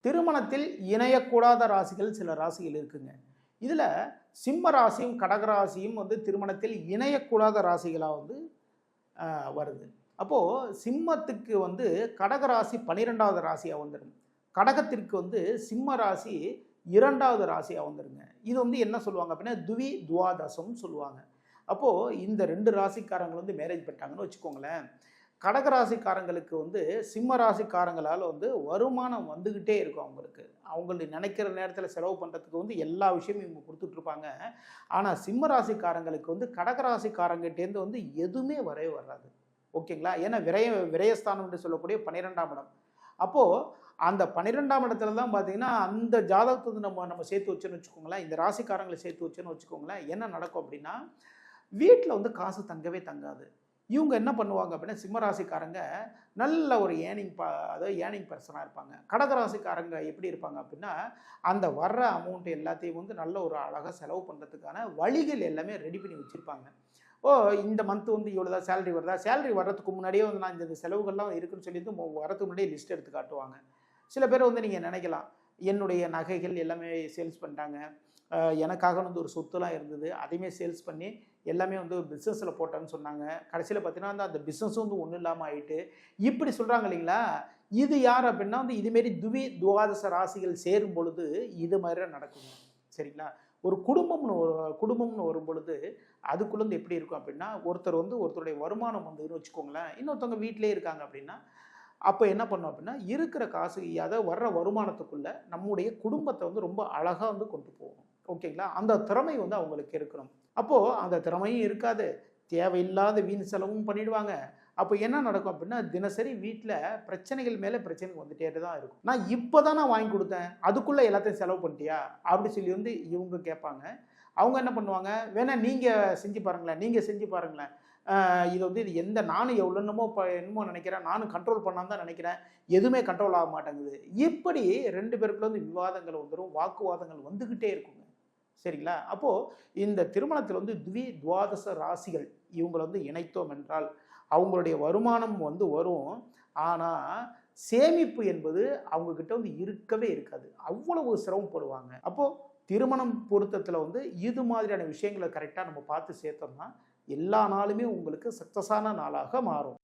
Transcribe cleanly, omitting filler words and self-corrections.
திருமணத்தில் இணையக்கூடாத ராசிகள் சில ராசிகள் இருக்குங்க. இதில் சிம்ம ராசியும் கடகராசியும் வந்து திருமணத்தில் இணையக்கூடாத ராசிகளாக வந்து வருது. அப்போது சிம்மத்துக்கு வந்து கடகராசி 12வது ராசியாக வந்துடும். கடகத்திற்கு வந்து சிம்ம ராசி 2வது ராசியாக வந்துடுங்க. இது வந்து என்ன சொல்லுவாங்க அப்படின்னா துவி துவாதசம்னு சொல்லுவாங்க. அப்போது இந்த 2 ராசிக்காரங்கள் வந்து மேரேஜ் பண்ணிட்டாங்கன்னு வச்சுக்கோங்களேன். கடகராசிக்காரங்களுக்கு வந்து சிம்ம ராசிக்காரங்களால் வந்து வருமானம் வந்துக்கிட்டே இருக்கும். அவங்களுக்கு நினைக்கிற நேரத்தில் செலவு பண்ணுறதுக்கு வந்து எல்லா விஷயமும் இவங்க கொடுத்துட்ருப்பாங்க. ஆனால் சிம்ம ராசிக்காரங்களுக்கு வந்து கடகராசிக்காரங்கிட்டேருந்து வந்து எதுவுமே வரவே வராது. ஓகேங்களா? ஏன்னா விரயஸ்தானம் என்று சொல்லக்கூடிய 12ஆம் இடம். அப்போது அந்த 12ஆம் இடத்துல தான் பார்த்தீங்கன்னா அந்த ஜாதகத்தை வந்து நம்ம சேர்த்து வச்சோன்னு வச்சுக்கோங்களேன், இந்த ராசிக்காரங்களை சேர்த்து வச்சோன்னு வச்சுக்கோங்களேன், என்ன நடக்கும் அப்படின்னா வீட்டில் வந்து காசு தங்கவே தங்காது. இவங்க என்ன பண்ணுவாங்க அப்படின்னா சிம்ம ராசிக்காரங்க நல்ல ஒரு அதாவது ஏர்னிங் பர்சனாக இருப்பாங்க. கடகராசிக்காரங்க எப்படி இருப்பாங்க அப்படின்னா அந்த வர்ற அமௌண்ட் எல்லாத்தையும் வந்து நல்ல ஒரு அழகாக செலவு பண்ணுறதுக்கான வழிகள் எல்லாமே ரெடி பண்ணி வச்சுருப்பாங்க. இந்த மந்த் வந்து இவ்வளோ தான் சேலரி வருதா, சேலரி வர்றதுக்கு முன்னாடியே வந்து நான் இந்த செலவுகள்லாம் இருக்குன்னு சொல்லிட்டு வரதுக்கு முன்னாடியே லிஸ்ட் எடுத்து காட்டுவாங்க. சில பேர் வந்து நீங்கள் நினைக்கலாம், என்னுடைய நகைகள் எல்லாமே சேல்ஸ் பண்ணிட்டாங்க, எனக்காக வந்து ஒரு சொத்துலாம் இருந்தது, அதையுமே சேல்ஸ் பண்ணி எல்லாமே வந்து பிஸ்னஸில் போட்டேன்னு சொன்னாங்க. கடைசியில் பார்த்தீங்கன்னா அந்த பிஸ்னஸும் வந்து ஒன்றும் இல்லாமல் ஆகிட்டு இப்படி சொல்கிறாங்க இல்லைங்களா. இது யார் அப்படின்னா வந்து இதுமாரி துவாதச ராசிகள் சேரும் பொழுது இது மாதிரி நடக்குங்க. சரிங்களா? ஒரு குடும்பம்னு வரும் பொழுது அதுக்குள்ளேருந்து எப்படி இருக்கும் அப்படின்னா ஒருத்தருடைய வருமானம் வந்துன்னு வச்சுக்கோங்களேன், இன்னொருத்தவங்க வீட்டிலே இருக்காங்க அப்படின்னா அப்போ என்ன பண்ணோம் அப்படின்னா இருக்கிற காசு அதை வர்ற வருமானத்துக்குள்ளே நம்முடைய குடும்பத்தை வந்து ரொம்ப அழகாக வந்து கொண்டு போகணும். ஓகேங்களா? அந்த திறமை வந்து அவங்களுக்கு இருக்கணும். அப்போது அந்த திறமையும் இருக்காது, தேவையில்லாத வீண் செலவும் பண்ணிடுவாங்க. அப்போ என்ன நடக்கும் அப்படின்னா தினசரி வீட்டில் பிரச்சனைகள் மேலே பிரச்சனைகள் வந்துட்டே தான் இருக்கும். நான் இப்போ தான் நான் வாங்கி கொடுத்தேன், அதுக்குள்ளே எல்லாத்தையும் செலவு பண்ணிட்டியா அப்படி சொல்லி வந்து இவங்க கேட்பாங்க. அவங்க என்ன பண்ணுவாங்க, வேணா நீங்கள் செஞ்சு பாருங்களேன், இது வந்து நானும் என்னமோ நினைக்கிறேன், நானும் கண்ட்ரோல் பண்ணாமல் தான் நினைக்கிறேன், எதுவுமே கண்ட்ரோல் ஆக மாட்டேங்குது. இப்படி 2 பேருக்குள்ள வந்து விவாதங்கள் வந்துடும், வாக்குவாதங்கள் வந்துக்கிட்டே இருக்குங்க. சரிங்களா? அப்போது இந்த திருமணத்தில் வந்து துவாதச ராசிகள் இவங்களை வந்து இணைத்தோம் என்றால் அவங்களுடைய வருமானம் வந்து வரும். ஆனால் சேமிப்பு என்பது அவங்கக்கிட்ட வந்து இருக்கவே இருக்காது. அவ்வளவு சிரமப்படுவாங்க. அப்போது திருமணம் பொருத்தத்தில் வந்து இது மாதிரியான விஷயங்களை கரெக்டாக நம்ம பார்த்து சேர்த்தோம்னா எல்லா நாளுமே உங்களுக்கு சக்ஸஸான நாளாக மாறும்.